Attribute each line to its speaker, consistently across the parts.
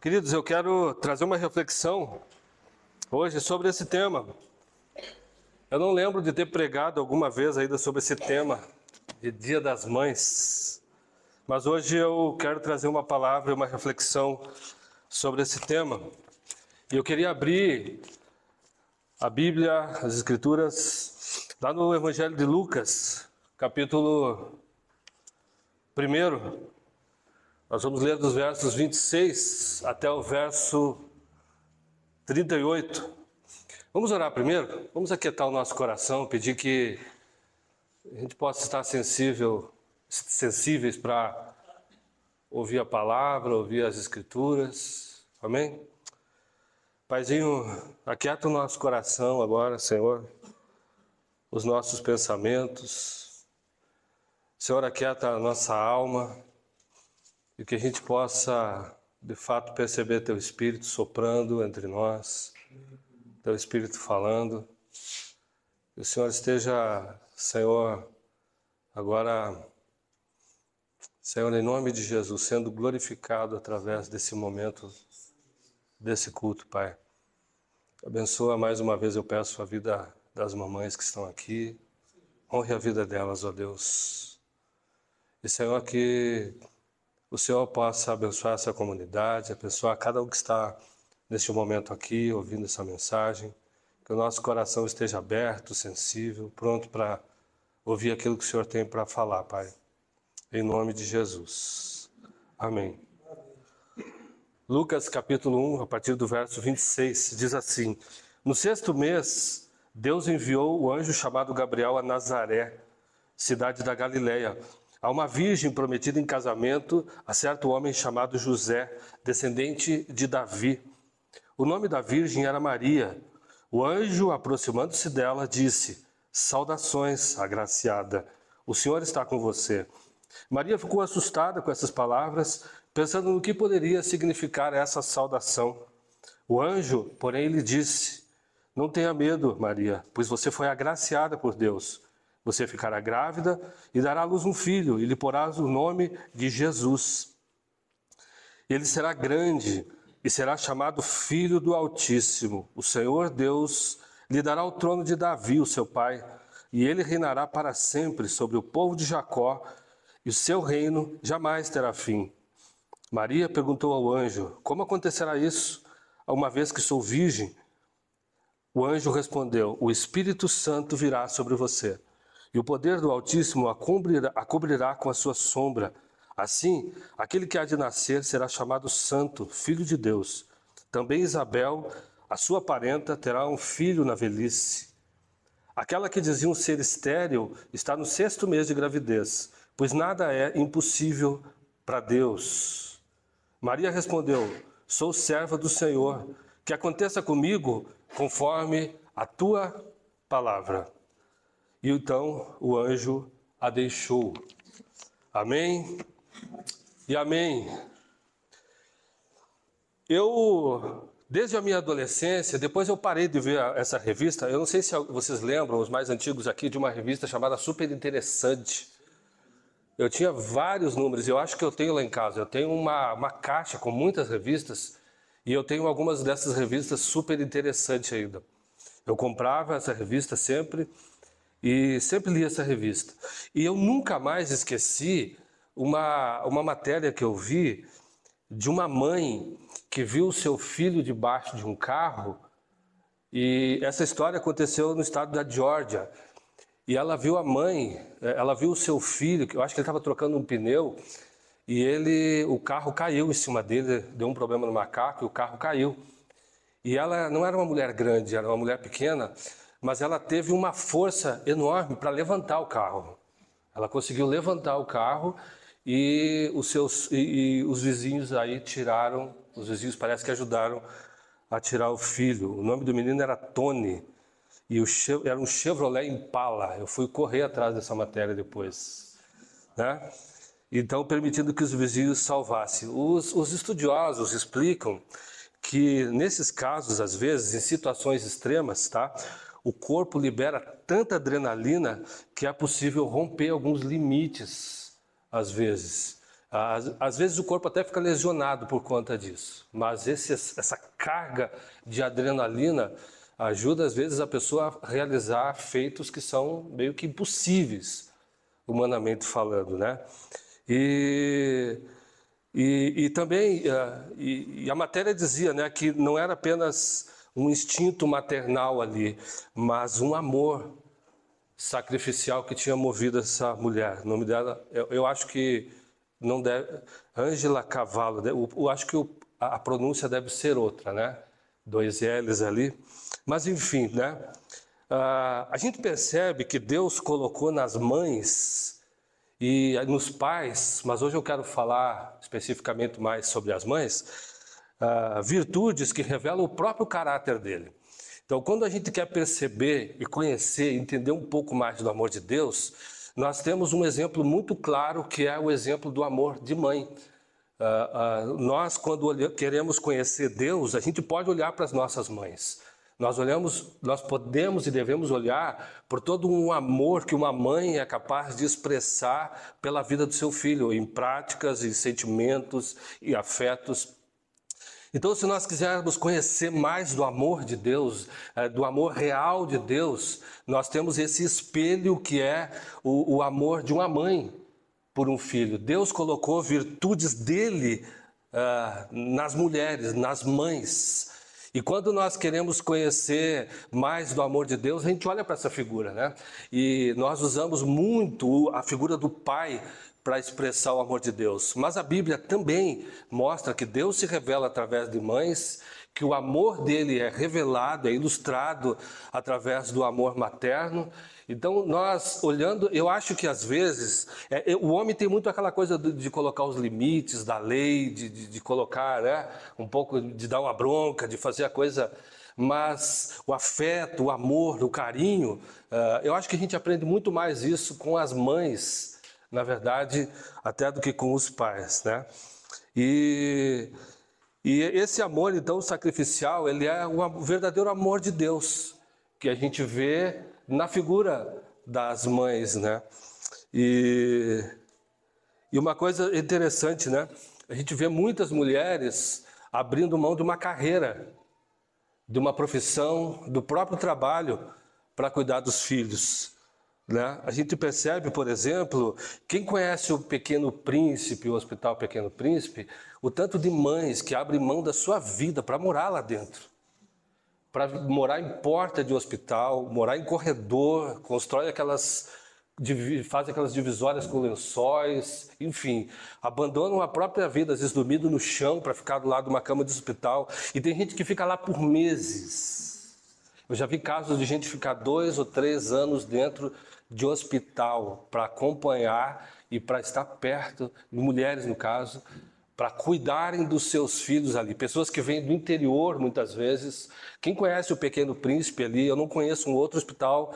Speaker 1: Queridos, eu quero trazer uma reflexão hoje sobre esse tema. Eu não lembro de ter pregado alguma vez ainda sobre esse tema de Dia das Mães, mas hoje eu quero trazer uma palavra, uma reflexão sobre esse tema. E eu queria abrir a Bíblia, as Escrituras, lá no Evangelho de Lucas, capítulo 1. Nós vamos ler dos versos 26 até o verso 38. Vamos orar primeiro? Vamos aquietar o nosso coração, pedir que a gente possa estar sensíveis para ouvir a palavra, ouvir as Escrituras. Amém? Paizinho, aquieta o nosso coração agora, Senhor, os nossos pensamentos. Senhor, aquieta a nossa alma. E que a gente possa, de fato, perceber Teu Espírito soprando entre nós, Teu Espírito falando. Que o Senhor esteja, Senhor, agora, Senhor, em nome de Jesus, sendo glorificado através desse momento, desse culto, Pai. Abençoa mais uma vez, eu peço, a vida das mamães que estão aqui. Honre a vida delas, ó Deus. E, Senhor, que o Senhor possa abençoar essa comunidade, abençoar cada um que está neste momento aqui, ouvindo essa mensagem. Que o nosso coração esteja aberto, sensível, pronto para ouvir aquilo que o Senhor tem para falar, Pai. Em nome de Jesus. Amém. Lucas capítulo 1, a partir do verso 26, diz assim: No 6º mês, Deus enviou o anjo chamado Gabriel a Nazaré, cidade da Galileia, a uma virgem prometida em casamento a certo homem chamado José, descendente de Davi. O nome da virgem era Maria. O anjo, aproximando-se dela, disse: Saudações, agraciada, o Senhor está com você. Maria ficou assustada com essas palavras, pensando no que poderia significar essa saudação. O anjo, porém, lhe disse: Não tenha medo, Maria, pois você foi agraciada por Deus. Você ficará grávida e dará à luz um filho, e lhe porás o nome de Jesus. Ele será grande e será chamado Filho do Altíssimo. O Senhor Deus lhe dará o trono de Davi, o seu pai, e ele reinará para sempre sobre o povo de Jacó, e o seu reino jamais terá fim. Maria perguntou ao anjo: Como acontecerá isso, uma vez que sou virgem? O anjo respondeu: O Espírito Santo virá sobre você, e o poder do Altíssimo a cobrirá com a sua sombra. Assim, aquele que há de nascer será chamado Santo, Filho de Deus. Também Isabel, a sua parenta, terá um filho na velhice. Aquela que diziam ser estéril está no 6º mês de gravidez, pois nada é impossível para Deus. Maria respondeu: Sou serva do Senhor, que aconteça comigo conforme a tua palavra. E então o anjo a deixou. Amém e amém. Desde a minha adolescência, depois eu parei de ver essa revista. Eu não sei se vocês lembram, os mais antigos aqui, de uma revista chamada Super Interessante. Eu tinha vários números, eu acho que eu tenho lá em casa. Eu tenho uma caixa com muitas revistas, e eu tenho algumas dessas revistas Super Interessante ainda. Eu comprava essa revista sempre, e sempre li essa revista. E eu nunca mais esqueci uma matéria que eu vi de uma mãe que viu o seu filho debaixo de um carro. E essa história aconteceu no estado da Geórgia. E ela viu a mãe, ela viu o seu filho, que eu acho que ele estava trocando um pneu, e o carro caiu em cima dele, deu um problema no macaco e o carro caiu. E ela não era uma mulher grande, era uma mulher pequena, mas ela teve uma força enorme para levantar o carro. Ela conseguiu levantar o carro e os vizinhos aí tiraram, os vizinhos parece que ajudaram a tirar o filho. O nome do menino era Tony e era um Chevrolet Impala. Eu fui correr atrás dessa matéria depois, né? Então, permitindo que os vizinhos salvassem. Os estudiosos explicam que nesses casos, às vezes, em situações extremas, tá? O corpo libera tanta adrenalina que é possível romper alguns limites, às vezes. Às vezes o corpo até fica lesionado por conta disso, mas essa carga de adrenalina ajuda às vezes a pessoa a realizar feitos que são meio que impossíveis, humanamente falando, né? E também, a matéria dizia, né, que não era apenas um instinto maternal ali, mas um amor sacrificial que tinha movido essa mulher. O nome dela, eu acho que não deve... Ângela Cavallo, eu acho que a pronúncia deve ser outra, né? 2 L's ali. Mas enfim, né? A gente percebe que Deus colocou nas mães e nos pais, mas hoje eu quero falar especificamente mais sobre as mães, virtudes que revelam o próprio caráter dele. Então, quando a gente quer perceber e conhecer, entender um pouco mais do amor de Deus, nós temos um exemplo muito claro que é o exemplo do amor de mãe. Nós, quando queremos conhecer Deus, a gente pode olhar para as nossas mães. Nós podemos e devemos olhar por todo um amor que uma mãe é capaz de expressar pela vida do seu filho, em práticas e sentimentos e afetos. Então, se nós quisermos conhecer mais do amor de Deus, do amor real de Deus, nós temos esse espelho que é o amor de uma mãe por um filho. Deus colocou virtudes dele nas mulheres, nas mães. E quando nós queremos conhecer mais do amor de Deus, a gente olha para essa figura, né? E nós usamos muito a figura do pai para expressar o amor de Deus. Mas a Bíblia também mostra que Deus se revela através de mães, que o amor dele é revelado, é ilustrado através do amor materno. Então, nós olhando, eu acho que às vezes, o homem tem muito aquela coisa de colocar os limites da lei, de colocar, né, um pouco, de dar uma bronca, de fazer a coisa, mas o afeto, o amor, o carinho, eu acho que a gente aprende muito mais isso com as mães, na verdade, até do que com os pais, né? E esse amor, então, sacrificial, ele é o verdadeiro amor de Deus, que a gente vê na figura das mães, né? E uma coisa interessante, né? A gente vê muitas mulheres abrindo mão de uma carreira, de uma profissão, do próprio trabalho para cuidar dos filhos, né? A gente percebe, por exemplo, quem conhece o Pequeno Príncipe, o Hospital Pequeno Príncipe, o tanto de mães que abrem mão da sua vida para morar lá dentro, para morar em porta de hospital, morar em corredor, faz aquelas divisórias com lençóis, enfim, abandonam a própria vida, às vezes dormindo no chão para ficar do lado de uma cama de hospital, e tem gente que fica lá por meses. Eu já vi casos de gente ficar 2 ou 3 anos dentro de hospital para acompanhar e para estar perto, mulheres no caso, para cuidarem dos seus filhos ali. Pessoas que vêm do interior, muitas vezes. Quem conhece o Pequeno Príncipe ali, eu não conheço um outro hospital,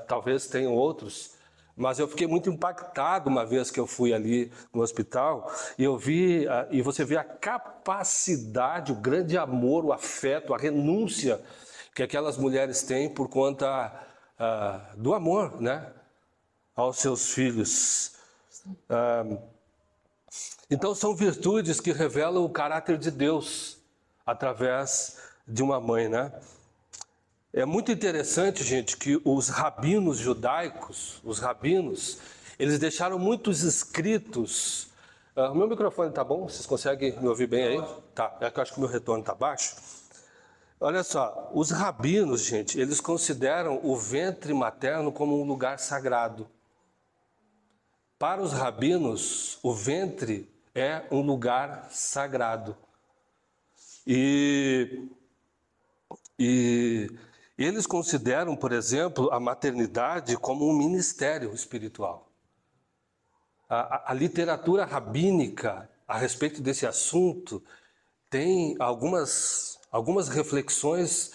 Speaker 1: talvez tenham outros, mas eu fiquei muito impactado uma vez que eu fui ali no hospital, e eu vi, e você vê a capacidade, o grande amor, o afeto, a renúncia que aquelas mulheres têm por conta do amor, né, aos seus filhos. Então são virtudes que revelam o caráter de Deus através de uma mãe, né? É muito interessante, gente, que os rabinos judaicos, eles deixaram muitos escritos. O meu microfone tá bom? Vocês conseguem me ouvir bem aí? Tá, é que eu acho que o meu retorno tá baixo. Olha só, os rabinos, gente, eles consideram o ventre materno como um lugar sagrado. Para os rabinos, o ventre é um lugar sagrado. E eles consideram, por exemplo, a maternidade como um ministério espiritual. A literatura rabínica a respeito desse assunto tem algumas reflexões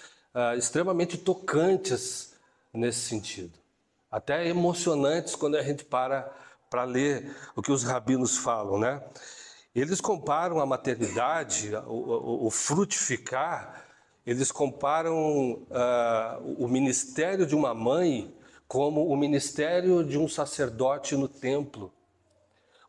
Speaker 1: extremamente tocantes nesse sentido. Até emocionantes quando a gente para ler o que os rabinos falam, né? Eles comparam a maternidade, o frutificar, eles comparam o ministério de uma mãe como o ministério de um sacerdote no templo.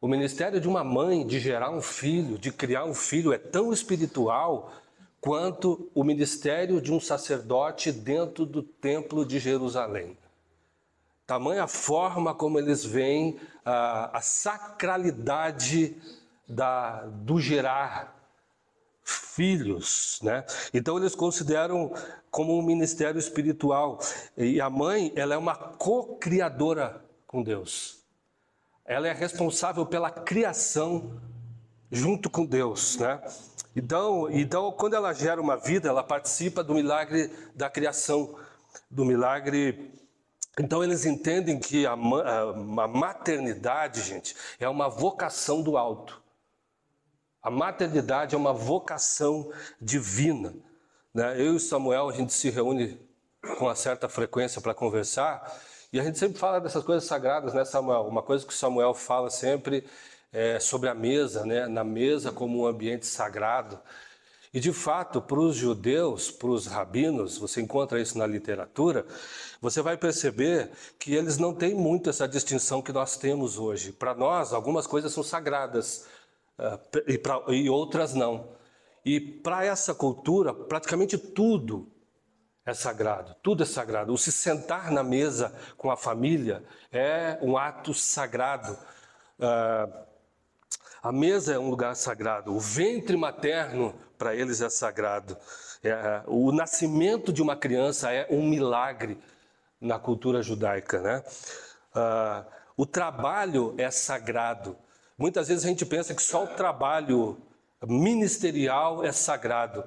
Speaker 1: O ministério de uma mãe de gerar um filho, de criar um filho, é tão espiritual quanto o ministério de um sacerdote dentro do templo de Jerusalém. Tamanha forma como eles veem a sacralidade do gerar filhos, né? Então eles consideram como um ministério espiritual. E a mãe, ela é uma co-criadora com Deus. Ela é responsável pela criação junto com Deus, né? Então, quando ela gera uma vida, ela participa do milagre da criação, do milagre. Então eles entendem que a maternidade, gente, é uma vocação do alto. A maternidade é uma vocação divina, né? Eu e Samuel, a gente se reúne com uma certa frequência para conversar, e a gente sempre fala dessas coisas sagradas, né, Samuel? Uma coisa que o Samuel fala sempre é sobre a mesa, né? Na mesa como um ambiente sagrado. E de fato, para os judeus, para os rabinos, você encontra isso na literatura, você vai perceber que eles não têm muito essa distinção que nós temos hoje. Para nós, algumas coisas são sagradas e outras não. E para essa cultura, praticamente tudo é sagrado, tudo é sagrado. O se sentar na mesa com a família é um ato sagrado. A mesa é um lugar sagrado, o ventre materno para eles é sagrado. O nascimento de uma criança é um milagre na cultura judaica, né? O trabalho é sagrado. Muitas vezes a gente pensa que só o trabalho ministerial é sagrado.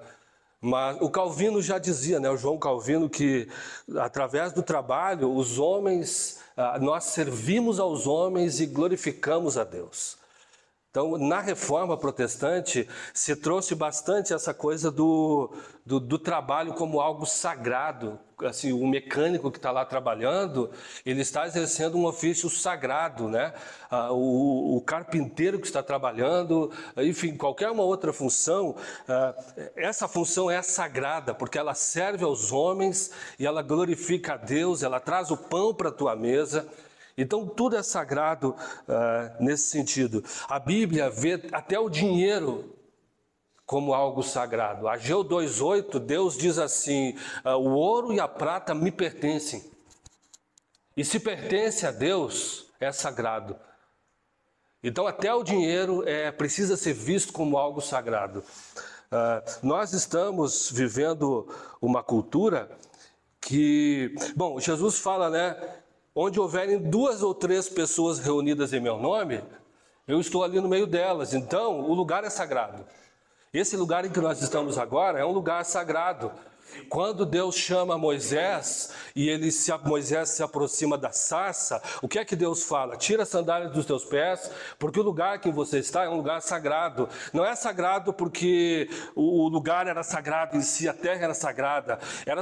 Speaker 1: Mas o Calvino já dizia, né, o João Calvino, que através do trabalho, os homens, nós servimos aos homens e glorificamos a Deus. Então, na Reforma Protestante, se trouxe bastante essa coisa do trabalho como algo sagrado. Assim, o mecânico que está lá trabalhando, ele está exercendo um ofício sagrado, né? O carpinteiro que está trabalhando, enfim, qualquer uma outra função, essa função é sagrada, porque ela serve aos homens e ela glorifica a Deus, ela traz o pão para a tua mesa. Então, tudo é sagrado nesse sentido. A Bíblia vê até o dinheiro como algo sagrado. Ageu 2,8, Deus diz assim, o ouro e a prata me pertencem. E se pertence a Deus, é sagrado. Então, até o dinheiro precisa ser visto como algo sagrado. Nós estamos vivendo uma cultura que... Bom, Jesus fala, né? Onde houverem 2 ou 3 pessoas reunidas em meu nome, eu estou ali no meio delas. Então, o lugar é sagrado. Esse lugar em que nós estamos agora é um lugar sagrado. Quando Deus chama Moisés e Moisés se aproxima da sarça, o que é que Deus fala? Tira as sandálias dos teus pés, porque o lugar que você está é um lugar sagrado. Não é sagrado porque o lugar era sagrado em si, a terra era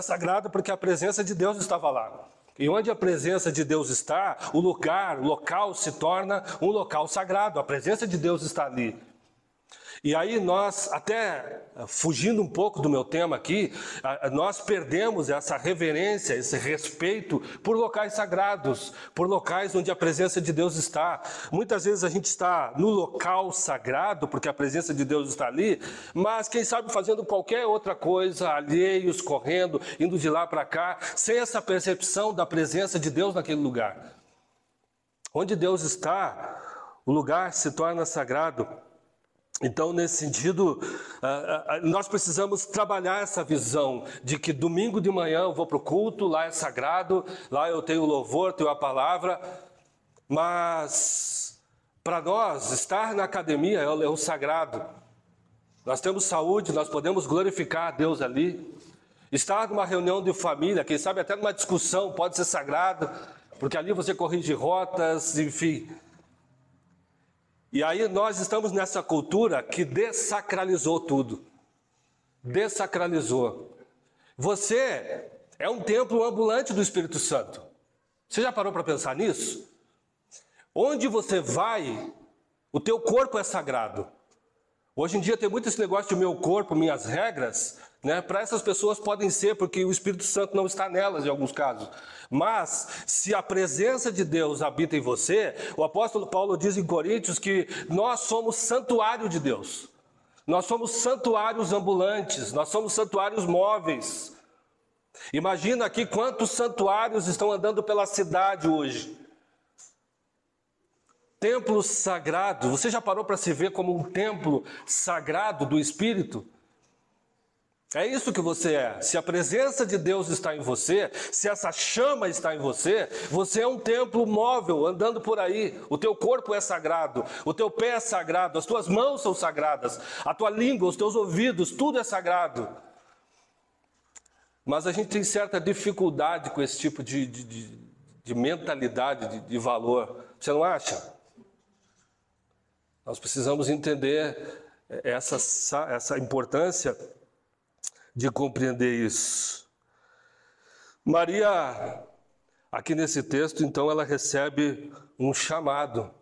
Speaker 1: sagrada porque a presença de Deus estava lá. E onde a presença de Deus está, o local se torna um local sagrado. A presença de Deus está ali. E aí nós, até fugindo um pouco do meu tema aqui, nós perdemos essa reverência, esse respeito por locais sagrados, por locais onde a presença de Deus está. Muitas vezes a gente está no local sagrado, porque a presença de Deus está ali, mas quem sabe fazendo qualquer outra coisa, alheios, correndo, indo de lá para cá, sem essa percepção da presença de Deus naquele lugar. Onde Deus está, o lugar se torna sagrado. Então, nesse sentido, nós precisamos trabalhar essa visão de que domingo de manhã eu vou para o culto, lá é sagrado, lá eu tenho o louvor, tenho a palavra, mas para nós, estar na academia é o sagrado. Nós temos saúde, nós podemos glorificar a Deus ali. Estar numa reunião de família, quem sabe até numa discussão, pode ser sagrado, porque ali você corrige rotas, enfim. E aí nós estamos nessa cultura que dessacralizou tudo. Dessacralizou. Você é um templo ambulante do Espírito Santo. Você já parou para pensar nisso? Onde você vai, o teu corpo é sagrado. Hoje em dia tem muito esse negócio de meu corpo, minhas regras. né? Para essas pessoas podem ser, porque o Espírito Santo não está nelas em alguns casos. Mas, se a presença de Deus habita em você, o apóstolo Paulo diz em Coríntios que nós somos santuário de Deus. Nós somos santuários ambulantes, nós somos santuários móveis. Imagina aqui quantos santuários estão andando pela cidade hoje. Templo sagrado, você já parou para se ver como um templo sagrado do Espírito? É isso que você é. Se a presença de Deus está em você, se essa chama está em você, você é um templo móvel andando por aí. O teu corpo é sagrado, o teu pé é sagrado, as tuas mãos são sagradas, a tua língua, os teus ouvidos, tudo é sagrado. Mas a gente tem certa dificuldade com esse tipo de mentalidade, de valor. Você não acha? Nós precisamos entender essa importância de compreender isso. Maria, aqui nesse texto, então, ela recebe um chamado,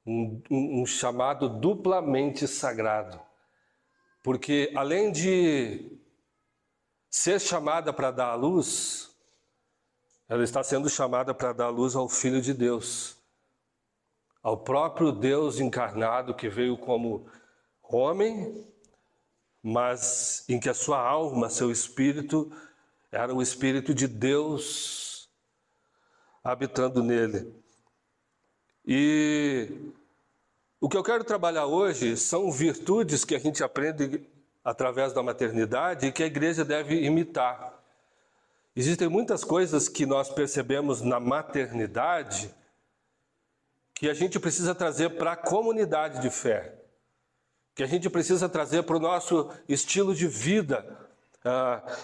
Speaker 1: um chamado duplamente sagrado. Porque além de ser chamada para dar à luz, ela está sendo chamada para dar à luz ao Filho de Deus, ao próprio Deus encarnado que veio como homem, mas em que a sua alma, seu espírito, era o Espírito de Deus habitando nele. E o que eu quero trabalhar hoje são virtudes que a gente aprende através da maternidade e que a igreja deve imitar. Existem muitas coisas que nós percebemos na maternidade que a gente precisa trazer para a comunidade de fé, que a gente precisa trazer para o nosso estilo de vida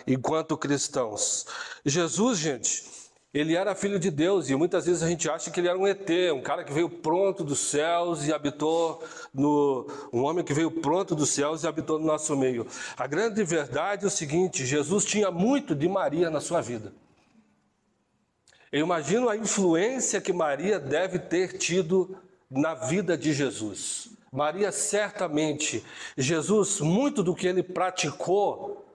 Speaker 1: enquanto cristãos. Jesus, gente, ele era filho de Deus e muitas vezes a gente acha que ele era um ET, um cara que veio pronto dos céus e habitou um homem que veio pronto dos céus e habitou no nosso meio. A grande verdade é o seguinte: Jesus tinha muito de Maria na sua vida. Eu imagino a influência que Maria deve ter tido na vida de Jesus. Maria, certamente, Jesus, muito do que ele praticou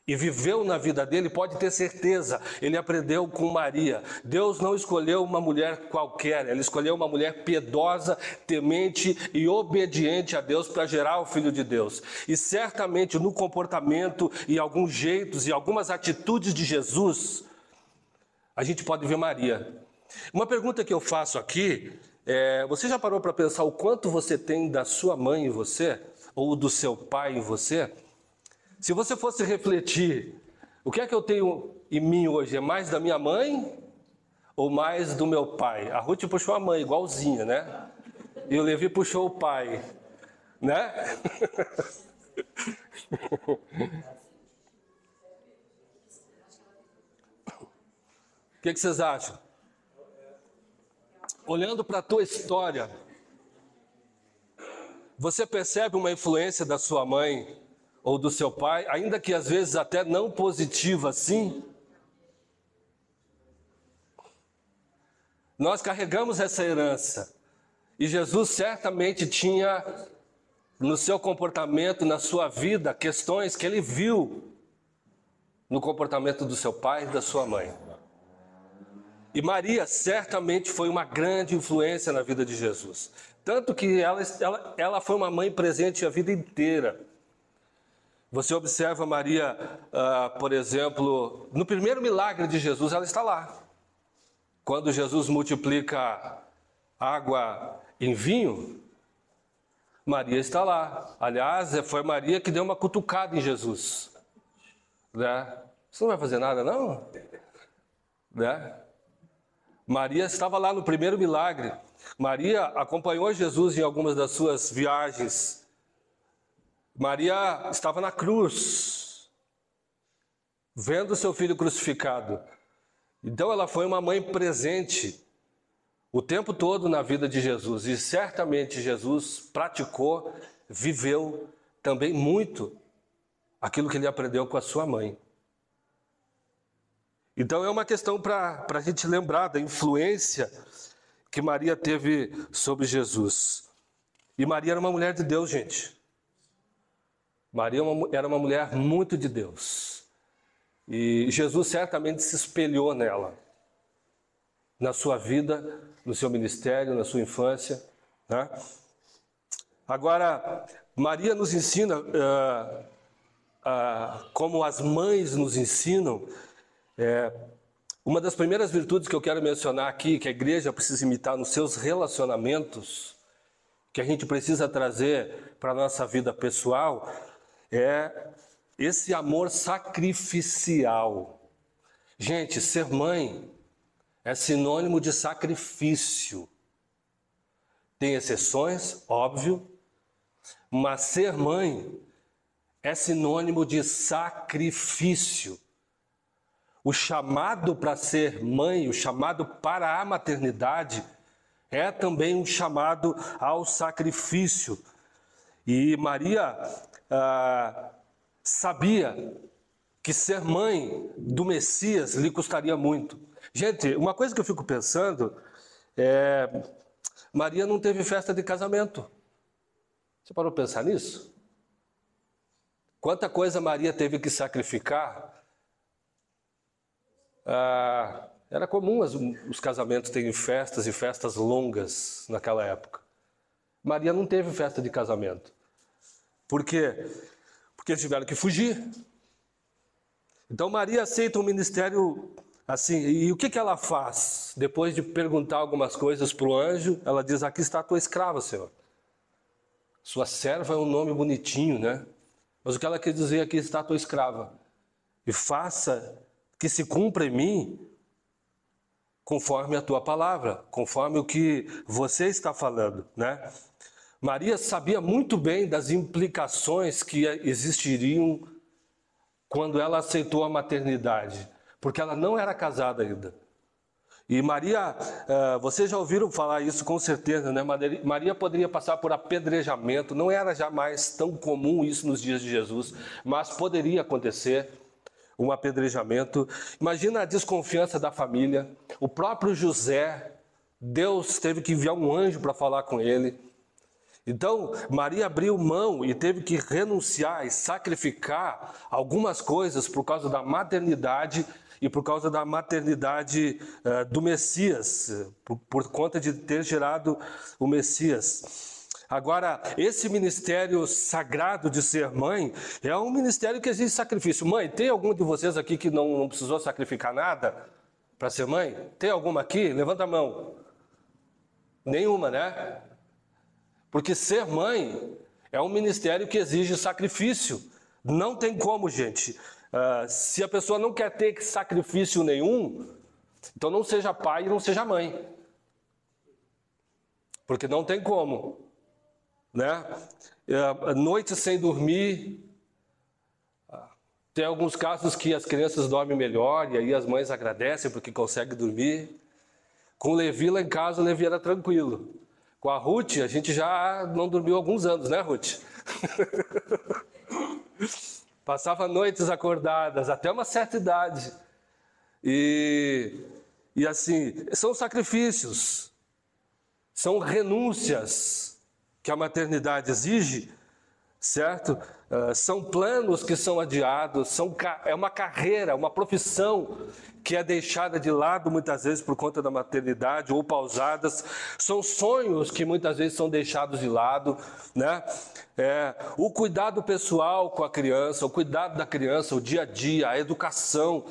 Speaker 1: e viveu na vida dele, pode ter certeza, ele aprendeu com Maria. Deus não escolheu uma mulher qualquer, ele escolheu uma mulher piedosa, temente e obediente a Deus para gerar o Filho de Deus. E certamente no comportamento e alguns jeitos e algumas atitudes de Jesus, a gente pode ver Maria. Uma pergunta que eu faço aqui você já parou para pensar o quanto você tem da sua mãe em você? Ou do seu pai em você? Se você fosse refletir, o que é que eu tenho em mim hoje? É mais da minha mãe ou mais do meu pai? A Ruth puxou a mãe, igualzinha, né? E o Levi puxou o pai, né? O que vocês acham? Olhando para a tua história, você percebe uma influência da sua mãe ou do seu pai, ainda que às vezes até não positiva assim? Nós carregamos essa herança e Jesus certamente tinha no seu comportamento, na sua vida, questões que ele viu no comportamento do seu pai e da sua mãe. E Maria certamente foi uma grande influência na vida de Jesus. Tanto que ela foi uma mãe presente a vida inteira. Você observa Maria, por exemplo, no primeiro milagre de Jesus, ela está lá. Quando Jesus multiplica água em vinho, Maria está lá. Aliás, foi Maria que deu uma cutucada em Jesus. Né? Você não vai fazer nada, não? Né? Maria estava lá no primeiro milagre. Maria acompanhou Jesus em algumas das suas viagens. Maria estava na cruz, vendo seu filho crucificado. Então ela foi uma mãe presente o tempo todo na vida de Jesus. E certamente Jesus praticou, viveu também muito aquilo que ele aprendeu com a sua mãe. Então é uma questão para a gente lembrar da influência que Maria teve sobre Jesus. E Maria era uma mulher de Deus, gente. Maria era uma mulher muito de Deus. E Jesus certamente se espelhou nela, na sua vida, no seu ministério, na sua infância, né? Agora, Maria nos ensina, como as mães nos ensinam, uma das primeiras virtudes que eu quero mencionar aqui, que a igreja precisa imitar nos seus relacionamentos, que a gente precisa trazer para a nossa vida pessoal, é esse amor sacrificial. Gente, ser mãe é sinônimo de sacrifício. Tem exceções, óbvio, mas ser mãe é sinônimo de sacrifício. O chamado para ser mãe, o chamado para a maternidade, é também um chamado ao sacrifício. E Maria sabia que ser mãe do Messias lhe custaria muito. Gente, uma coisa que eu fico pensando Maria não teve festa de casamento. Você parou para pensar nisso? Quanta coisa Maria teve que sacrificar. Era comum os casamentos terem festas e festas longas naquela época. Maria não teve festa de casamento. Por quê? Porque eles tiveram que fugir. Então Maria aceita um ministério assim. E o que ela faz? Depois de perguntar algumas coisas para o anjo, ela diz: aqui está a tua escrava, Senhor. Sua serva é um nome bonitinho, né? Mas o que ela quer dizer aqui está a tua escrava. E faça que se cumpra em mim conforme a tua palavra, conforme o que você está falando, né? Maria sabia muito bem das implicações que existiriam quando ela aceitou a maternidade, porque ela não era casada ainda. E Maria, vocês já ouviram falar isso com certeza, né? Maria poderia passar por apedrejamento, não era jamais tão comum isso nos dias de Jesus, mas poderia acontecer um apedrejamento. Imagina a desconfiança da família. O próprio José, Deus teve que enviar um anjo para falar com ele. Então, Maria abriu mão e teve que renunciar e sacrificar algumas coisas por causa da maternidade e por causa da maternidade do Messias, por conta de ter gerado o Messias. Agora, esse ministério sagrado de ser mãe é um ministério que exige sacrifício. Mãe, tem algum de vocês aqui que não precisou sacrificar nada para ser mãe? Tem alguma aqui? Levanta a mão. Nenhuma, né? Porque ser mãe é um ministério que exige sacrifício. Não tem como, gente. Se a pessoa não quer ter sacrifício nenhum, então não seja pai e não seja mãe. Porque não tem como, né? Noite sem dormir. Tem alguns casos que as crianças dormem melhor e aí as mães agradecem porque conseguem dormir. Com o Levi lá em casa, o Levi era tranquilo. Com a Ruth, a gente já não dormiu há alguns anos, né, Ruth? Passava noites acordadas, até uma certa idade. E assim, são sacrifícios, são renúncias que a maternidade exige, certo? São planos que são adiados, é uma carreira, uma profissão que é deixada de lado muitas vezes por conta da maternidade ou pausadas. São sonhos que muitas vezes são deixados de lado, né? O cuidado pessoal com a criança, o cuidado da criança, o dia a dia, a educação.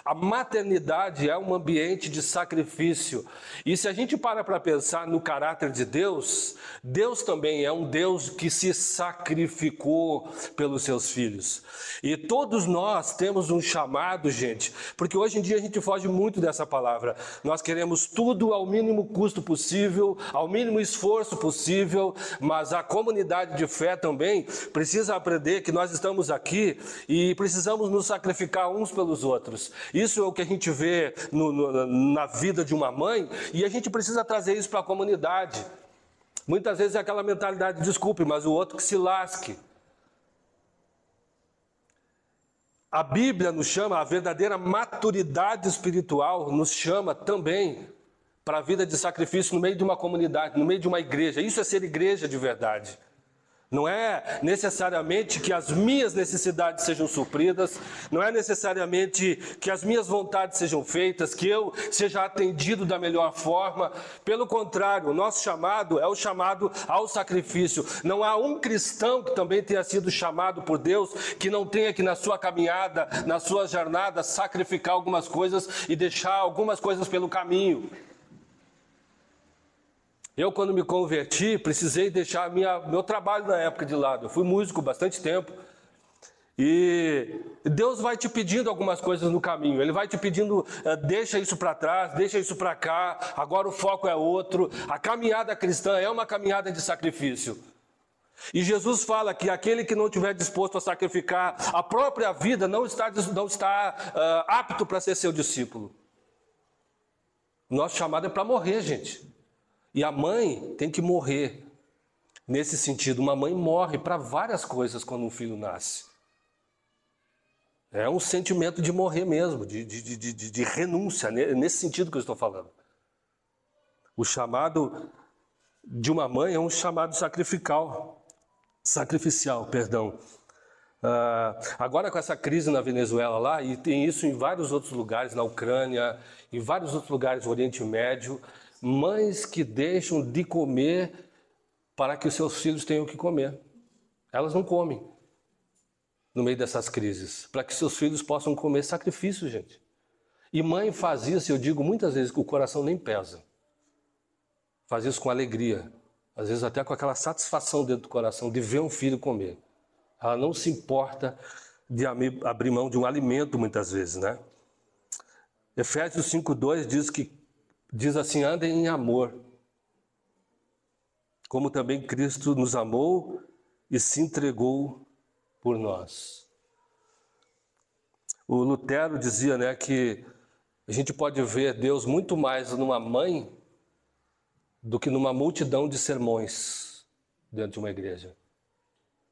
Speaker 1: A maternidade é um ambiente de sacrifício. E se a gente para pensar no caráter de Deus, Deus também é um Deus que se sacrificou pelos seus filhos. E todos nós temos um chamado, gente, porque hoje em dia a gente foge muito dessa palavra. Nós queremos tudo ao mínimo custo possível, ao mínimo esforço possível, mas a comunidade de fé também precisa aprender que nós estamos aqui e precisamos nos sacrificar uns pelos outros. Isso é o que a gente vê na vida de uma mãe e a gente precisa trazer isso para a comunidade. Muitas vezes é aquela mentalidade, desculpe, mas o outro que se lasque. A Bíblia nos chama, a verdadeira maturidade espiritual nos chama também para a vida de sacrifício no meio de uma comunidade, no meio de uma igreja. Isso é ser igreja de verdade. Não é necessariamente que as minhas necessidades sejam supridas, não é necessariamente que as minhas vontades sejam feitas, que eu seja atendido da melhor forma. Pelo contrário, o nosso chamado é o chamado ao sacrifício. Não há um cristão que também tenha sido chamado por Deus que não tenha que na sua caminhada, na sua jornada, sacrificar algumas coisas e deixar algumas coisas pelo caminho. Eu, quando me converti, precisei deixar meu trabalho na época de lado. Eu fui músico bastante tempo. E Deus vai te pedindo algumas coisas no caminho. Ele vai te pedindo, deixa isso para trás, deixa isso para cá. Agora o foco é outro. A caminhada cristã é uma caminhada de sacrifício. E Jesus fala que aquele que não estiver disposto a sacrificar a própria vida não está apto para ser seu discípulo. Nosso chamado é para morrer, gente. E a mãe tem que morrer. Nesse sentido, uma mãe morre para várias coisas quando um filho nasce. É um sentimento de morrer mesmo, de renúncia, nesse sentido que eu estou falando. O chamado de uma mãe é um chamado sacrificial, perdão. Agora com essa crise na Venezuela lá, e tem isso em vários outros lugares, na Ucrânia, em vários outros lugares do Oriente Médio, mães que deixam de comer para que os seus filhos tenham que comer. Elas não comem no meio dessas crises, para que seus filhos possam comer. Sacrifício, gente. E mãe faz isso, eu digo muitas vezes que o coração nem pesa. Faz isso com alegria, às vezes até com aquela satisfação dentro do coração de ver um filho comer. Ela não se importa de abrir mão de um alimento muitas vezes, né? Efésios 5:2 diz assim: andem em amor, como também Cristo nos amou e se entregou por nós. O Lutero dizia, né, que a gente pode ver Deus muito mais numa mãe do que numa multidão de sermões dentro de uma igreja.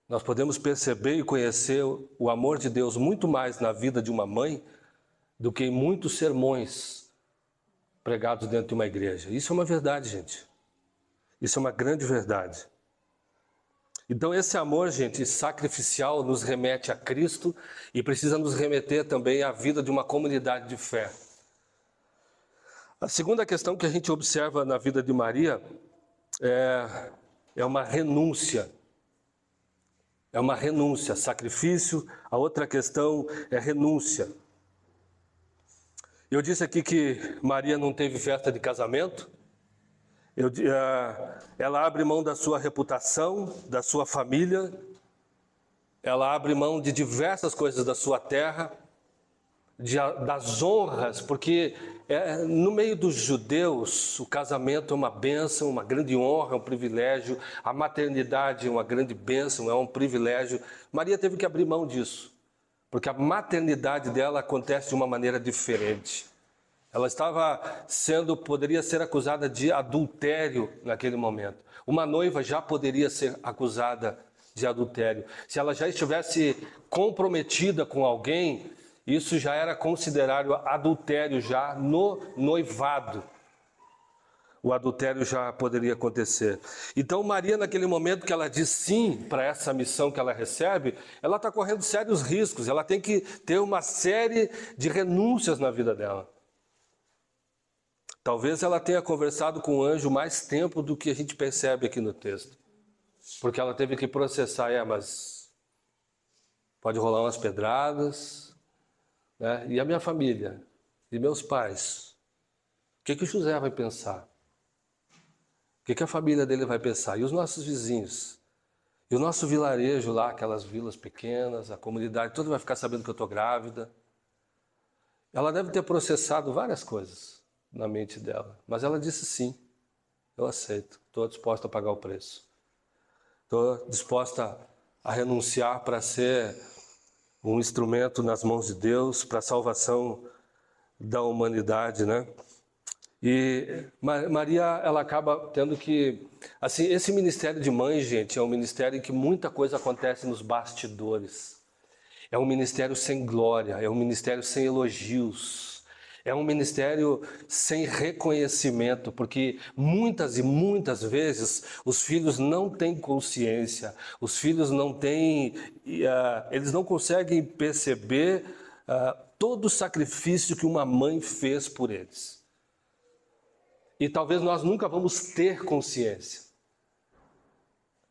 Speaker 1: Nós podemos perceber e conhecer o amor de Deus muito mais na vida de uma mãe do que em muitos sermões pregados dentro de uma igreja. Isso é uma verdade, gente. Isso é uma grande verdade. Então esse amor, gente, sacrificial nos remete a Cristo e precisa nos remeter também à vida de uma comunidade de fé. A segunda questão que a gente observa na vida de Maria é uma renúncia. É uma renúncia, sacrifício. A outra questão é renúncia. Eu disse aqui que Maria não teve festa de casamento. Ela abre mão da sua reputação, da sua família. Ela abre mão de diversas coisas da sua terra, das honras, porque no meio dos judeus o casamento é uma bênção, uma grande honra, um privilégio. A maternidade é uma grande bênção, é um privilégio. Maria teve que abrir mão disso, porque a maternidade dela acontece de uma maneira diferente. Ela poderia ser acusada de adultério naquele momento. Uma noiva já poderia ser acusada de adultério. Se ela já estivesse comprometida com alguém, isso já era considerado adultério já no noivado. O adultério já poderia acontecer. Então Maria, naquele momento que ela diz sim para essa missão que ela recebe, ela está correndo sérios riscos. Ela tem que ter uma série de renúncias na vida dela. Talvez ela tenha conversado com o anjo mais tempo do que a gente percebe aqui no texto. Porque ela teve que processar, mas pode rolar umas pedradas, né? E a minha família, e meus pais, o que o José vai pensar? O que a família dele vai pensar? E os nossos vizinhos? E o nosso vilarejo lá, aquelas vilas pequenas, a comunidade toda vai ficar sabendo que eu estou grávida. Ela deve ter processado várias coisas na mente dela, mas ela disse sim, eu aceito, estou disposta a pagar o preço. Estou disposta a renunciar para ser um instrumento nas mãos de Deus para a salvação da humanidade, né? E Maria, ela acaba tendo que... Assim, esse ministério de mãe, gente, é um ministério em que muita coisa acontece nos bastidores. É um ministério sem glória, é um ministério sem elogios. É um ministério sem reconhecimento, porque muitas e muitas vezes os filhos não têm consciência, os filhos não têm, eles não conseguem perceber todo o sacrifício que uma mãe fez por eles. E talvez nós nunca vamos ter consciência.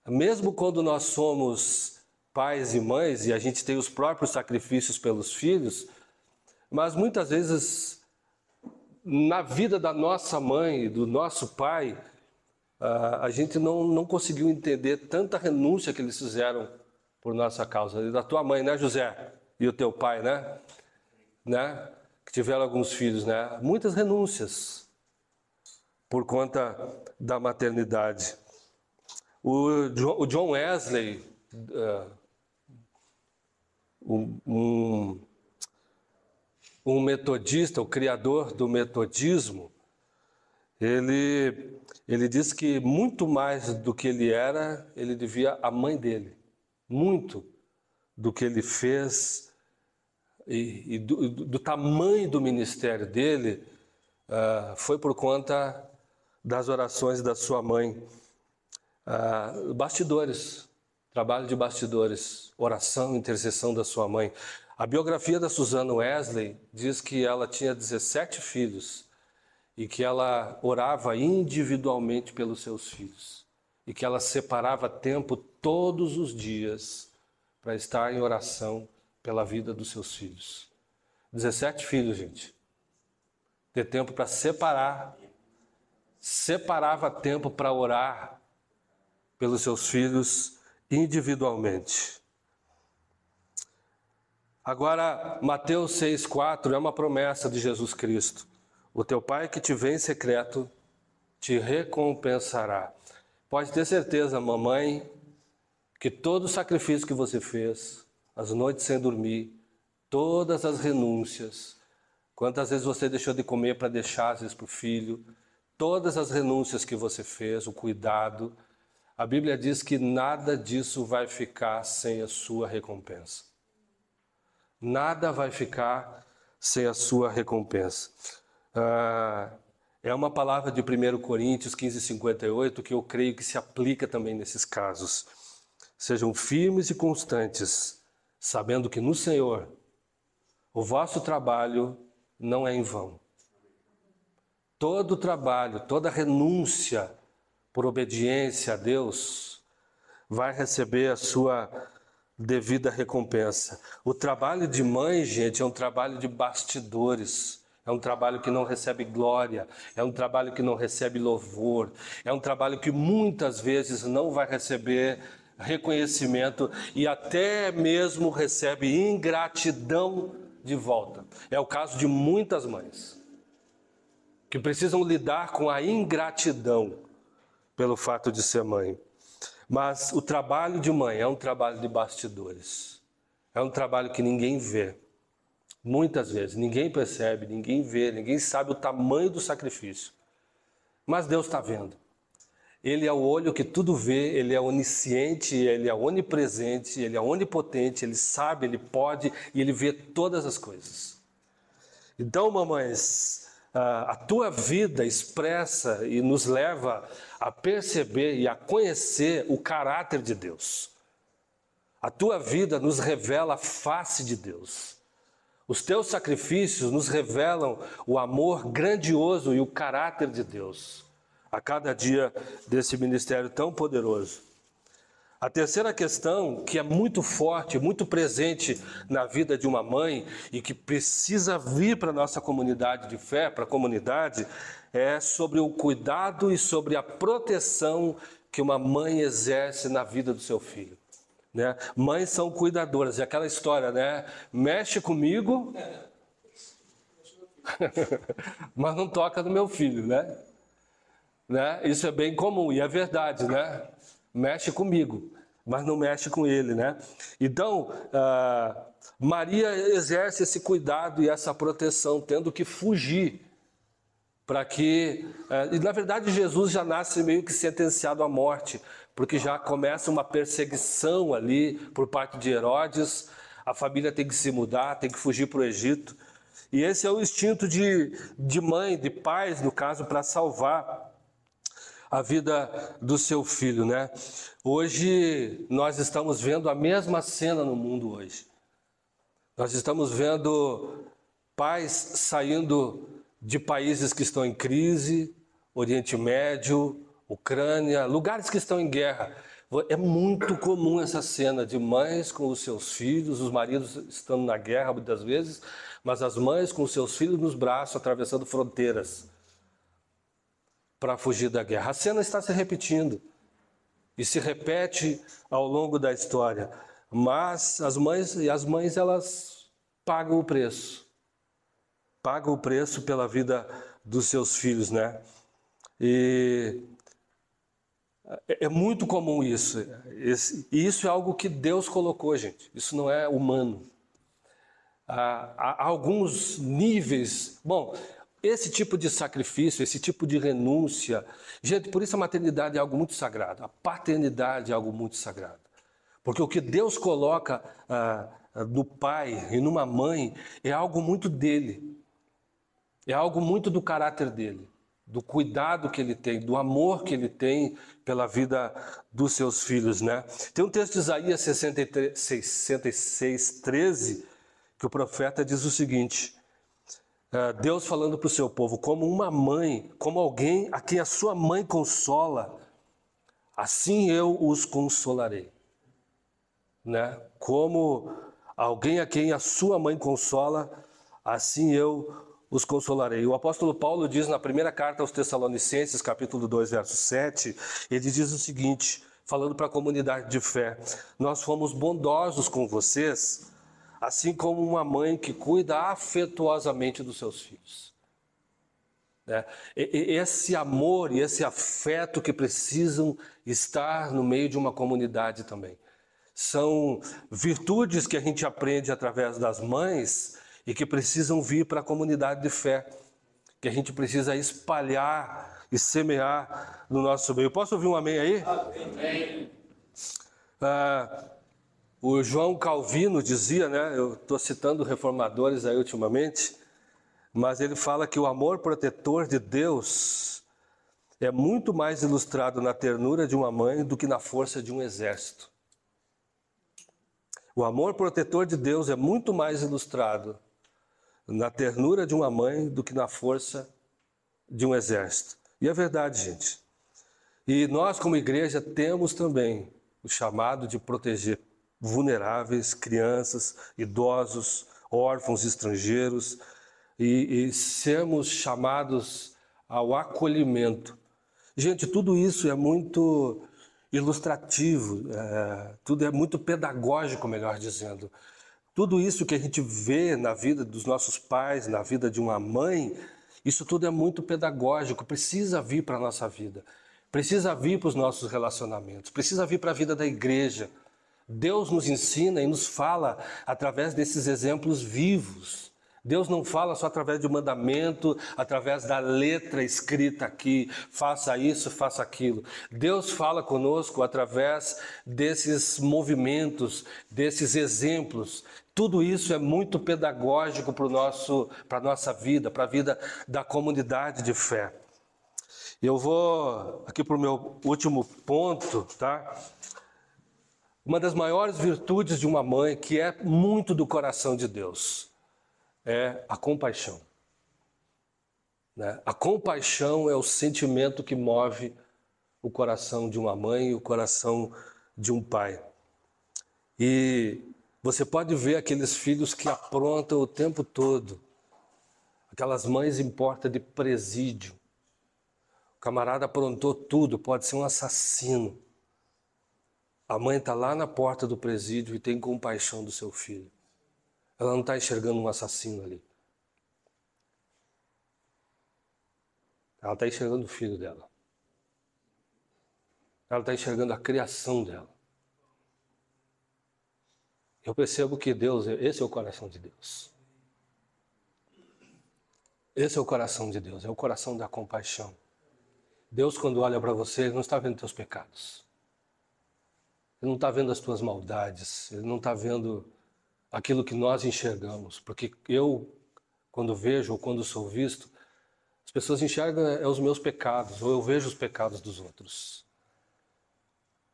Speaker 1: Mesmo quando nós somos pais e mães e a gente tem os próprios sacrifícios pelos filhos, mas muitas vezes na vida da nossa mãe e do nosso pai, a gente não conseguiu entender tanta renúncia que eles fizeram por nossa causa. E da tua mãe, né, José? E o teu pai, né? Que tiveram alguns filhos, né? Muitas renúncias por conta da maternidade. O John Wesley, um metodista, o criador do metodismo, ele diz que muito mais do que ele era, ele devia à mãe dele. Muito do que ele fez e do tamanho do ministério dele foi por conta das orações da sua mãe. Bastidores, trabalho de bastidores, oração, intercessão da sua mãe. A biografia da Susan Wesley diz que ela tinha 17 filhos e que ela orava individualmente pelos seus filhos e que ela separava tempo todos os dias para estar em oração pela vida dos seus filhos. 17 filhos, gente. Ter tempo para separava tempo para orar pelos seus filhos individualmente. Agora, Mateus 6,4 é uma promessa de Jesus Cristo. O teu Pai que te vê em secreto te recompensará. Pode ter certeza, mamãe, que todo o sacrifício que você fez, as noites sem dormir, todas as renúncias, quantas vezes você deixou de comer para deixar às vezes para o filho, todas as renúncias que você fez, o cuidado, a Bíblia diz que nada disso vai ficar sem a sua recompensa. Nada vai ficar sem a sua recompensa. É uma palavra de 1 Coríntios 15:58 que eu creio que se aplica também nesses casos. Sejam firmes e constantes, sabendo que no Senhor o vosso trabalho não é em vão. Todo trabalho, toda renúncia por obediência a Deus vai receber a sua devida recompensa. O trabalho de mãe, gente, é um trabalho de bastidores. É um trabalho que não recebe glória, é um trabalho que não recebe louvor, é um trabalho que muitas vezes não vai receber reconhecimento e até mesmo recebe ingratidão de volta. É o caso de muitas mães que precisam lidar com a ingratidão pelo fato de ser mãe. Mas o trabalho de mãe é um trabalho de bastidores. É um trabalho que ninguém vê. Muitas vezes, ninguém percebe, ninguém vê, ninguém sabe o tamanho do sacrifício. Mas Deus está vendo. Ele é o olho que tudo vê, Ele é onisciente, Ele é onipresente, Ele é onipotente, Ele sabe, Ele pode e Ele vê todas as coisas. Então, mamães, a tua vida expressa e nos leva a perceber e a conhecer o caráter de Deus. A tua vida nos revela a face de Deus. Os teus sacrifícios nos revelam o amor grandioso e o caráter de Deus a cada dia desse ministério tão poderoso. A terceira questão, que é muito forte, muito presente na vida de uma mãe e que precisa vir para a nossa comunidade de fé, para a comunidade, é sobre o cuidado e sobre a proteção que uma mãe exerce na vida do seu filho. Né? Mães são cuidadoras, é aquela história, né? Mexe comigo, mas não toca no meu filho, né? Isso é bem comum e é verdade, né? Mexe comigo, mas não mexe com ele, né? Então, Maria exerce esse cuidado e essa proteção, tendo que fugir para que... E na verdade Jesus já nasce meio que sentenciado à morte, porque já começa uma perseguição ali por parte de Herodes, a família tem que se mudar, tem que fugir para o Egito. E esse é o instinto de mãe, de pais, no caso, para salvar a vida do seu filho, né? Hoje nós estamos vendo a mesma cena no mundo hoje. Nós estamos vendo pais saindo de países que estão em crise, Oriente Médio, Ucrânia, lugares que estão em guerra. É muito comum essa cena de mães com os seus filhos, os maridos estando na guerra muitas vezes, mas as mães com os seus filhos nos braços, atravessando fronteiras para fugir da guerra. A cena está se repetindo e se repete ao longo da história, mas as mães elas pagam o preço pela vida dos seus filhos, né? E é muito comum isso. E isso é algo que Deus colocou, gente. Isso não é humano. Há alguns níveis. Bom, esse tipo de sacrifício, esse tipo de renúncia. Gente, por isso a maternidade é algo muito sagrado. A paternidade é algo muito sagrado. Porque o que Deus coloca no pai e numa mãe é algo muito dele. É algo muito do caráter dele, do cuidado que ele tem, do amor que ele tem pela vida dos seus filhos, né? Tem um texto de Isaías 66, 13, que o profeta diz o seguinte: Deus falando para o seu povo, como uma mãe, como alguém a quem a sua mãe consola, assim eu os consolarei. Né? Como alguém a quem a sua mãe consola, assim eu os consolarei. O apóstolo Paulo diz na primeira carta aos Tessalonicenses, capítulo 2, verso 7, ele diz o seguinte, falando para a comunidade de fé: nós fomos bondosos com vocês, assim como uma mãe que cuida afetuosamente dos seus filhos. Esse amor e esse afeto que precisam estar no meio de uma comunidade também. São virtudes que a gente aprende através das mães e que precisam vir para a comunidade de fé, que a gente precisa espalhar e semear no nosso meio. Posso ouvir um amém aí? Amém. O João Calvino dizia, né? Eu estou citando reformadores aí ultimamente, mas ele fala que o amor protetor de Deus é muito mais ilustrado na ternura de uma mãe do que na força de um exército. O amor protetor de Deus é muito mais ilustrado na ternura de uma mãe do que na força de um exército. E é verdade, gente. E nós, como igreja, temos também o chamado de proteger vulneráveis, crianças, idosos, órfãos, estrangeiros, e sermos chamados ao acolhimento. Gente, tudo isso é muito ilustrativo, tudo é muito pedagógico, melhor dizendo. Tudo isso que a gente vê na vida dos nossos pais, na vida de uma mãe, isso tudo é muito pedagógico, precisa vir para a nossa vida, precisa vir para os nossos relacionamentos, precisa vir para a vida da igreja. Deus nos ensina e nos fala através desses exemplos vivos. Deus não fala só através de um mandamento, através da letra escrita aqui, faça isso, faça aquilo. Deus fala conosco através desses movimentos, desses exemplos. Tudo isso é muito pedagógico para a nossa vida, para a vida da comunidade de fé. Eu vou aqui para o meu último ponto, tá? Uma das maiores virtudes de uma mãe, que é muito do coração de Deus, é a compaixão. Né? A compaixão é o sentimento que move o coração de uma mãe e o coração de um pai. E você pode ver aqueles filhos que aprontam o tempo todo, aquelas mães em porta de presídio. O camarada aprontou tudo, pode ser um assassino. A mãe está lá na porta do presídio e tem compaixão do seu filho. Ela não está enxergando um assassino ali. Ela está enxergando o filho dela. Ela está enxergando a criação dela. Eu percebo que Deus, esse é o coração de Deus. Esse é o coração de Deus, é o coração da compaixão. Deus, quando olha para você, Ele não está vendo teus pecados. Ele não está vendo as tuas maldades. Ele não está vendo aquilo que nós enxergamos. Porque quando vejo ou quando sou visto, as pessoas enxergam os meus pecados, ou eu vejo os pecados dos outros.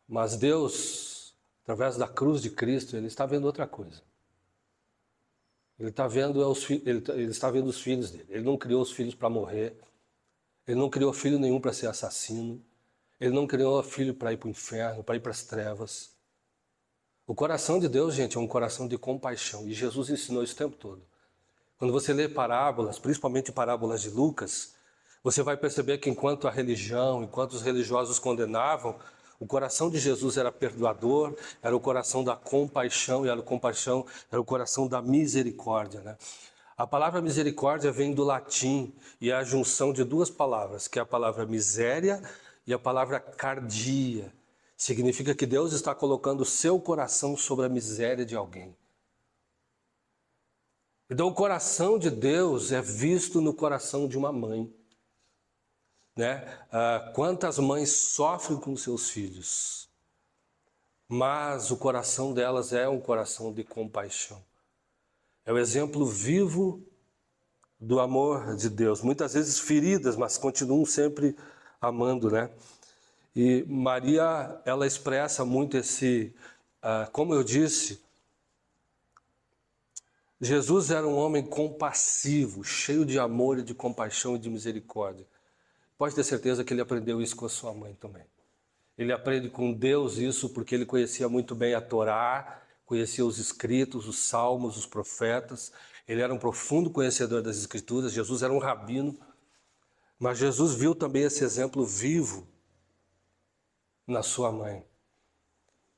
Speaker 1: Mas Deus, através da cruz de Cristo, Ele está vendo outra coisa. Ele está vendo os filhos dele. Ele não criou os filhos para morrer. Ele não criou filho nenhum para ser assassino. Ele não criou filho para ir para o inferno, para ir para as trevas. O coração de Deus, gente, é um coração de compaixão. E Jesus ensinou isso o tempo todo. Quando você lê parábolas, principalmente parábolas de Lucas, você vai perceber que enquanto a religião, enquanto os religiosos condenavam, o coração de Jesus era perdoador, era o coração da compaixão, e era o coração da misericórdia, né? A palavra misericórdia vem do latim e é a junção de duas palavras, que é a palavra miséria e a palavra cardia. Significa que Deus está colocando o seu coração sobre a miséria de alguém. Então o coração de Deus é visto no coração de uma mãe. Né? Quantas mães sofrem com seus filhos, mas o coração delas é um coração de compaixão. É o exemplo vivo do amor de Deus. Muitas vezes feridas, mas continuam sempre amando, né? E Maria, ela expressa muito como eu disse, Jesus era um homem compassivo, cheio de amor e de compaixão e de misericórdia. Pode ter certeza que ele aprendeu isso com a sua mãe também. Ele aprende com Deus isso porque ele conhecia muito bem a Torá, conhecia os escritos, os salmos, os profetas. Ele era um profundo conhecedor das escrituras. Jesus era um rabino. Mas Jesus viu também esse exemplo vivo na sua mãe.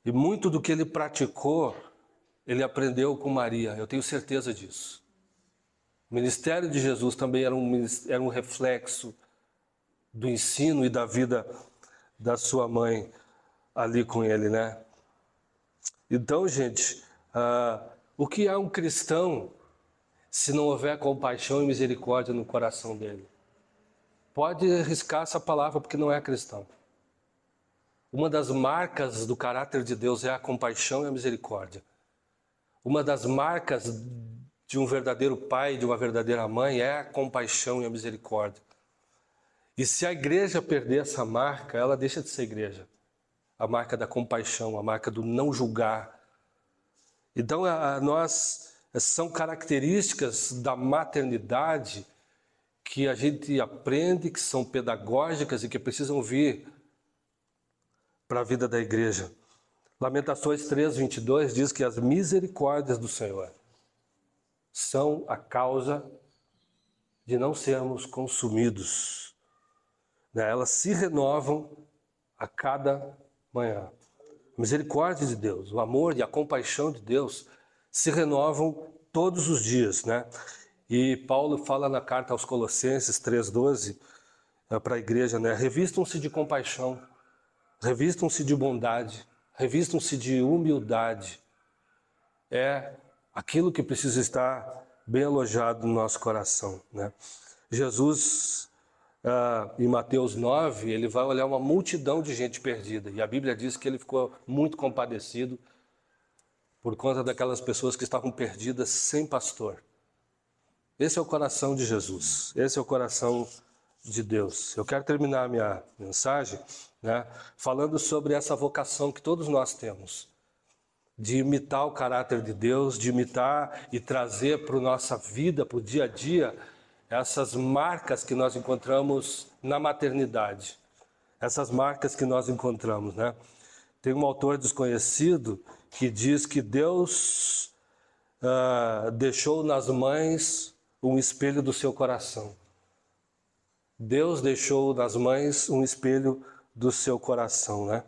Speaker 1: E muito do que ele praticou, ele aprendeu com Maria. Eu tenho certeza disso. O ministério de Jesus também era um reflexo do ensino e da vida da sua mãe ali com ele, né? Então, gente, o que é um cristão se não houver compaixão e misericórdia no coração dele? Pode arriscar essa palavra porque não é cristão. Uma das marcas do caráter de Deus é a compaixão e a misericórdia. Uma das marcas de um verdadeiro pai e de uma verdadeira mãe é a compaixão e a misericórdia. E se a igreja perder essa marca, ela deixa de ser igreja. A marca da compaixão, a marca do não julgar. Então, são características da maternidade que a gente aprende, que são pedagógicas e que precisam vir para a vida da igreja. Lamentações 3:22 diz que as misericórdias do Senhor são a causa de não sermos consumidos. Elas se renovam a cada manhã. A misericórdia de Deus, o amor e a compaixão de Deus se renovam todos os dias, né? E Paulo fala na carta aos Colossenses 3:12 para a igreja, né? Revistam-se de compaixão, revistam-se de bondade, revistam-se de humildade. É aquilo que precisa estar bem alojado no nosso coração, né? Jesus, em Mateus 9, ele vai olhar uma multidão de gente perdida. E a Bíblia diz que ele ficou muito compadecido por conta daquelas pessoas que estavam perdidas sem pastor. Esse é o coração de Jesus. Esse é o coração de Deus. Eu quero terminar a minha mensagem, né, falando sobre essa vocação que todos nós temos, de imitar o caráter de Deus, de imitar e trazer para a nossa vida, para o dia a dia, essas marcas que nós encontramos na maternidade. Essas marcas que nós encontramos, né? Tem um autor desconhecido que diz que Deus deixou nas mães um espelho do seu coração. Deus deixou nas mães um espelho do seu coração, né?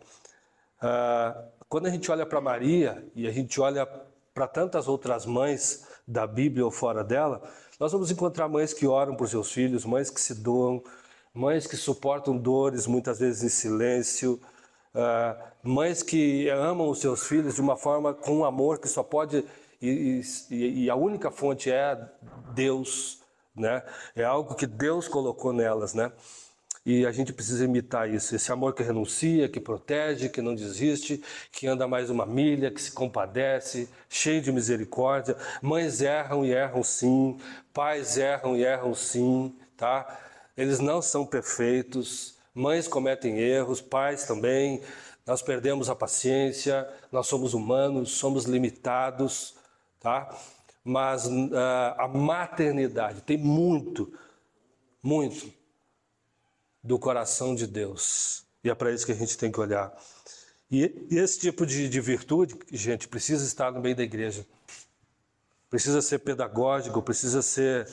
Speaker 1: Quando a gente olha para Maria e a gente olha para tantas outras mães da Bíblia ou fora dela, nós vamos encontrar mães que oram por seus filhos, mães que se doam, mães que suportam dores muitas vezes em silêncio, mães que amam os seus filhos de uma forma com um amor que só pode, e a única fonte é Deus, né? É algo que Deus colocou nelas, né? E a gente precisa imitar isso, esse amor que renuncia, que protege, que não desiste, que anda mais uma milha, que se compadece, cheio de misericórdia. Mães erram e erram sim, pais erram e erram sim, tá? Eles não são perfeitos, mães cometem erros, pais também, nós perdemos a paciência, nós somos humanos, somos limitados, tá? Mas a maternidade tem muito do coração de Deus. E é para isso que a gente tem que olhar. E esse tipo de virtude, gente, precisa estar no meio da igreja. Precisa ser pedagógico, precisa ser...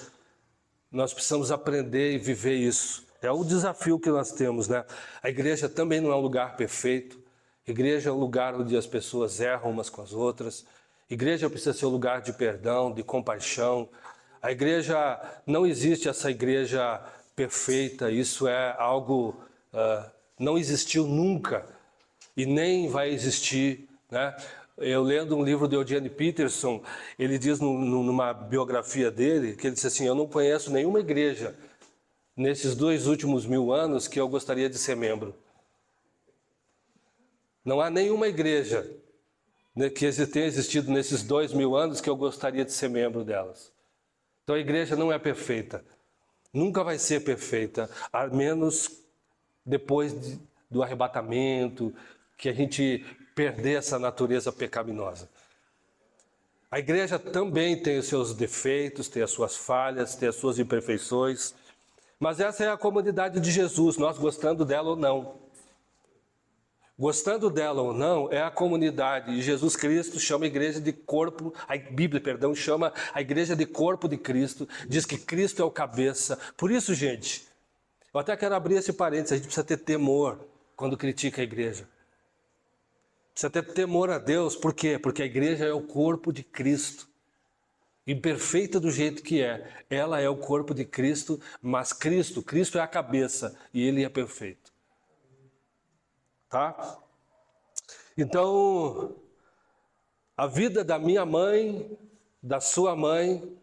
Speaker 1: Nós precisamos aprender e viver isso. É o desafio que nós temos, né? A igreja também não é um lugar perfeito. A igreja é um lugar onde as pessoas erram umas com as outras. A igreja precisa ser um lugar de perdão, de compaixão. A igreja, não existe essa igreja perfeita, isso é algo, não existiu nunca e nem vai existir, né? Eu lendo um livro de Eugene Peterson, ele diz numa biografia dele, que ele disse assim, eu não conheço nenhuma igreja nesses 2 últimos 1000 anos que eu gostaria de ser membro. Não há nenhuma igreja que tenha existido nesses 2000 anos que eu gostaria de ser membro delas. Então a igreja não é perfeita. Nunca vai ser perfeita, a menos depois do arrebatamento, que a gente perder essa natureza pecaminosa. A igreja também tem os seus defeitos, tem as suas falhas, tem as suas imperfeições, mas essa é a comunidade de Jesus, nós gostando dela ou não. Gostando dela ou não, é a comunidade. E Jesus Cristo chama a igreja de corpo, a Bíblia, perdão, chama a igreja de corpo de Cristo, diz que Cristo é o cabeça. Por isso, gente, eu até quero abrir esse parênteses, a gente precisa ter temor quando critica a igreja. Precisa ter temor a Deus, por quê? Porque a igreja é o corpo de Cristo. Imperfeita do jeito que é, ela é o corpo de Cristo, mas Cristo é a cabeça e Ele é perfeito. Tá? Então, a vida da minha mãe, da sua mãe,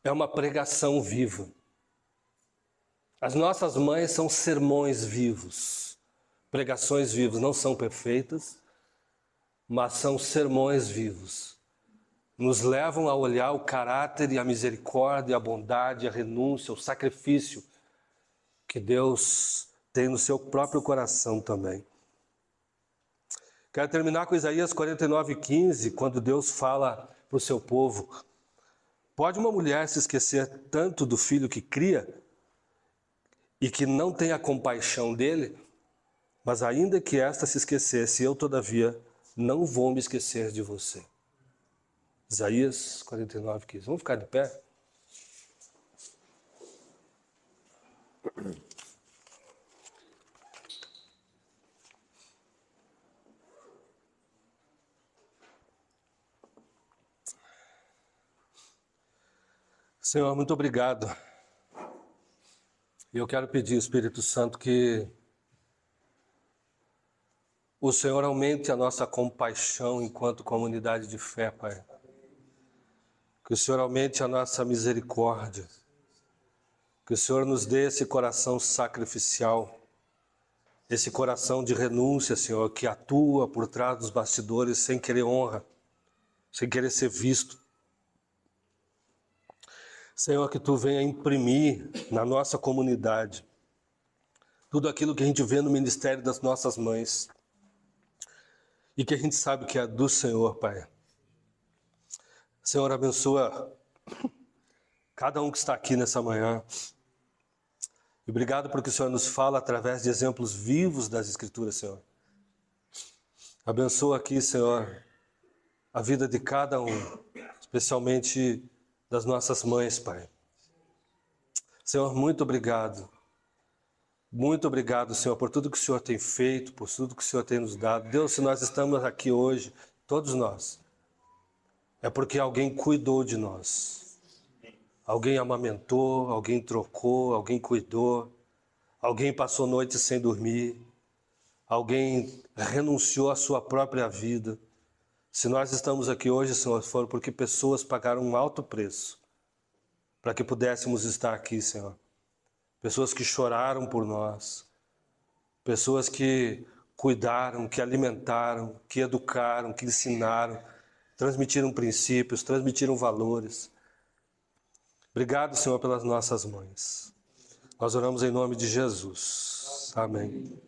Speaker 1: é uma pregação viva. As nossas mães são sermões vivos, pregações vivas, não são perfeitas, mas são sermões vivos. Nos levam a olhar o caráter e a misericórdia, a bondade, a renúncia, o sacrifício que Deus tem no seu próprio coração também. Quero terminar com Isaías 49:15, quando Deus fala para o seu povo. Pode uma mulher se esquecer tanto do filho que cria e que não tenha compaixão dele? Mas ainda que esta se esquecesse, eu todavia não vou me esquecer de você. Isaías 49:15. Vamos ficar de pé? Senhor, muito obrigado. E eu quero pedir, Espírito Santo, que o Senhor aumente a nossa compaixão enquanto comunidade de fé, Pai. Que o Senhor aumente a nossa misericórdia. Que o Senhor nos dê esse coração sacrificial, esse coração de renúncia, Senhor, que atua por trás dos bastidores sem querer honra, sem querer ser visto. Senhor, que Tu venha imprimir na nossa comunidade tudo aquilo que a gente vê no ministério das nossas mães e que a gente sabe que é do Senhor, Pai. Senhor, abençoa cada um que está aqui nessa manhã. E obrigado porque o Senhor nos fala através de exemplos vivos das Escrituras, Senhor. Abençoa aqui, Senhor, a vida de cada um, especialmente das nossas mães, Pai. Senhor, muito obrigado. Muito obrigado, Senhor, por tudo que o Senhor tem feito, por tudo que o Senhor tem nos dado. Deus, se nós estamos aqui hoje, todos nós, é porque alguém cuidou de nós. Alguém amamentou, alguém trocou, alguém cuidou, alguém passou noite sem dormir, alguém renunciou à sua própria vida. Se nós estamos aqui hoje, Senhor, foi porque pessoas pagaram um alto preço para que pudéssemos estar aqui, Senhor. pessoas que choraram por nós, pessoas que cuidaram, que alimentaram, que educaram, que ensinaram, transmitiram princípios, transmitiram valores. Obrigado, Senhor, pelas nossas mães. Nós oramos em nome de Jesus. Amém.